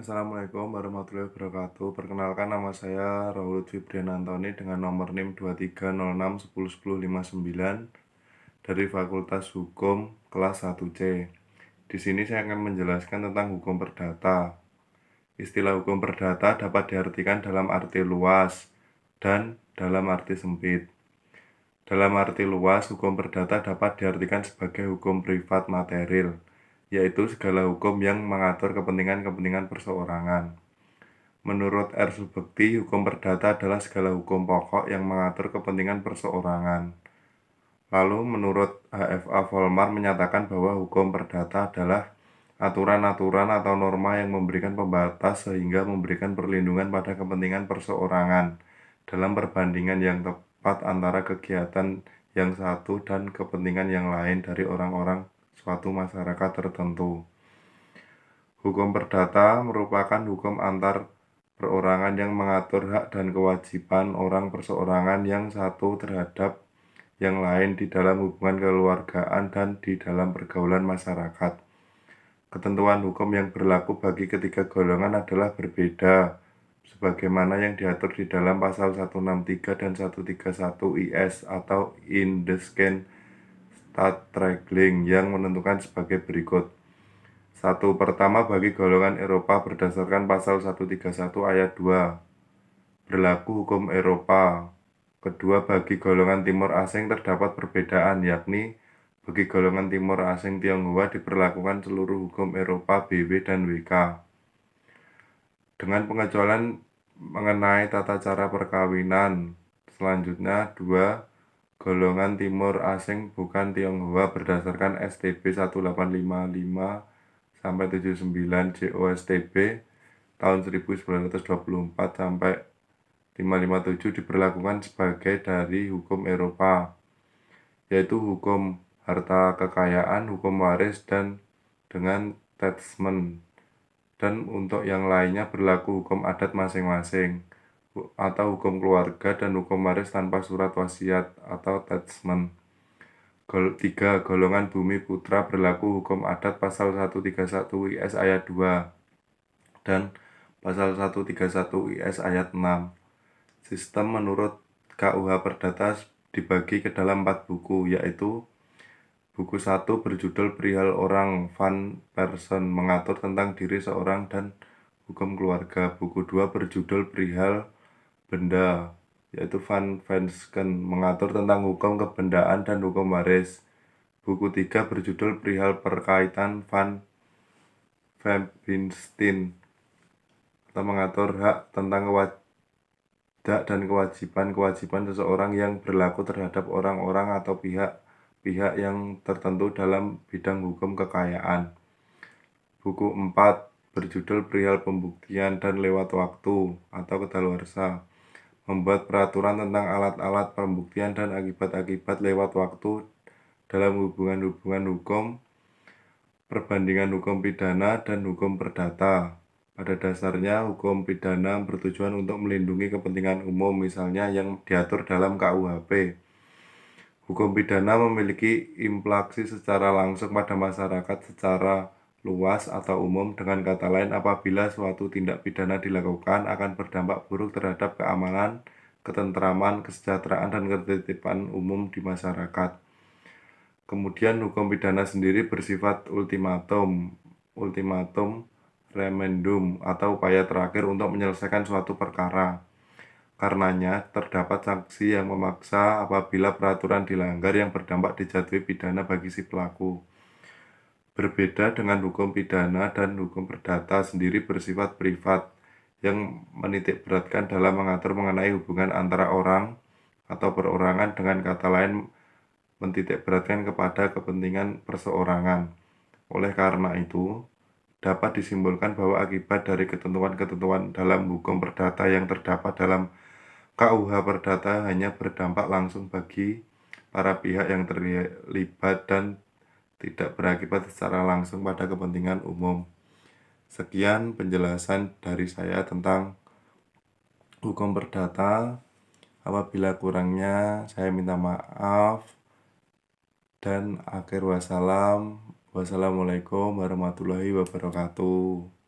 Assalamualaikum warahmatullahi wabarakatuh. Perkenalkan, nama saya Raul Fibrian Antoni dengan nomor NIM 2306101059 dari Fakultas Hukum kelas 1C. Di sini saya akan menjelaskan tentang hukum perdata. Istilah hukum perdata dapat diartikan dalam arti luas dan dalam arti sempit. Dalam arti luas, hukum perdata dapat diartikan sebagai hukum privat material, yaitu segala hukum yang mengatur kepentingan-kepentingan perseorangan. Menurut R. Subekti, hukum perdata adalah segala hukum pokok yang mengatur kepentingan perseorangan. Lalu menurut H.F.A. Volmar menyatakan bahwa hukum perdata adalah aturan-aturan atau norma yang memberikan pembatas sehingga memberikan perlindungan pada kepentingan perseorangan dalam perbandingan yang tepat antara kegiatan yang satu dan kepentingan yang lain dari orang-orang suatu masyarakat tertentu. Hukum perdata merupakan hukum antar perorangan yang mengatur hak dan kewajiban orang perseorangan yang satu terhadap yang lain di dalam hubungan kekeluargaan dan di dalam pergaulan masyarakat. Ketentuan hukum yang berlaku bagi ketiga golongan adalah berbeda, sebagaimana yang diatur di dalam pasal 163 dan 131 IS atau Indisken Stadregeling yang menentukan sebagai berikut. 1. Pertama, bagi golongan Eropa berdasarkan pasal 131 ayat 2, berlaku hukum Eropa. Kedua, bagi golongan Timur Asing terdapat perbedaan, yakni bagi golongan Timur Asing Tionghoa diberlakukan seluruh hukum Eropa BW dan WK. Dengan pengecualian mengenai tata cara perkawinan. Selanjutnya, 2. Golongan Timur Asing bukan Tionghoa berdasarkan STB 1855 sampai 79 JOSTB tahun 1924 sampai 557 diberlakukan sebagai dari hukum Eropa, yaitu hukum harta kekayaan, hukum waris, dan dengan testament. Dan untuk yang lainnya berlaku hukum adat masing-masing, atau hukum keluarga dan hukum waris tanpa surat wasiat atau testament. 3. Golongan bumi putra berlaku hukum adat pasal 131 IS ayat 2 dan pasal 131 IS ayat 6. Sistem menurut KUH Perdata dibagi ke dalam 4 buku, yaitu buku 1 berjudul Perihal Orang Van Person mengatur tentang diri seorang dan hukum keluarga. Buku 2 berjudul Perihal Benda, yaitu Van Vensken mengatur tentang hukum kebendaan dan hukum waris. Buku 3 berjudul Perihal Perkaitan Van Vebinstein atau mengatur hak tentang hak dan kewajiban seseorang yang berlaku terhadap orang-orang atau pihak yang tertentu dalam bidang hukum kekayaan. Buku 4 berjudul Perihal Pembuktian dan Lewat Waktu atau Kedaluarsa, membuat peraturan tentang alat-alat pembuktian dan akibat-akibat lewat waktu dalam hubungan-hubungan hukum, perbandingan hukum pidana dan hukum perdata. Pada dasarnya, hukum pidana bertujuan untuk melindungi kepentingan umum, misalnya yang diatur dalam KUHP. Hukum pidana memiliki implikasi secara langsung pada masyarakat secara luas atau umum. Dengan kata lain, apabila suatu tindak pidana dilakukan akan berdampak buruk terhadap keamanan, ketentraman, kesejahteraan, dan ketertiban umum di masyarakat. Kemudian hukum pidana sendiri bersifat ultimatum remedium atau upaya terakhir untuk menyelesaikan suatu perkara. Karenanya, terdapat sanksi yang memaksa apabila peraturan dilanggar yang berdampak dijatuhi pidana bagi si pelaku. Berbeda dengan hukum pidana dan hukum perdata sendiri bersifat privat, yang menitikberatkan dalam mengatur mengenai hubungan antara orang atau perorangan, dengan kata lain menitikberatkan kepada kepentingan perseorangan. Oleh karena itu, dapat disimpulkan bahwa akibat dari ketentuan-ketentuan dalam hukum perdata yang terdapat dalam KUH Perdata hanya berdampak langsung bagi para pihak yang terlibat dan tidak berakibat secara langsung pada kepentingan umum. Sekian penjelasan dari saya tentang hukum perdata. Apabila kurangnya, saya minta maaf. Dan akhir wassalam. Wassalamualaikum warahmatullahi wabarakatuh.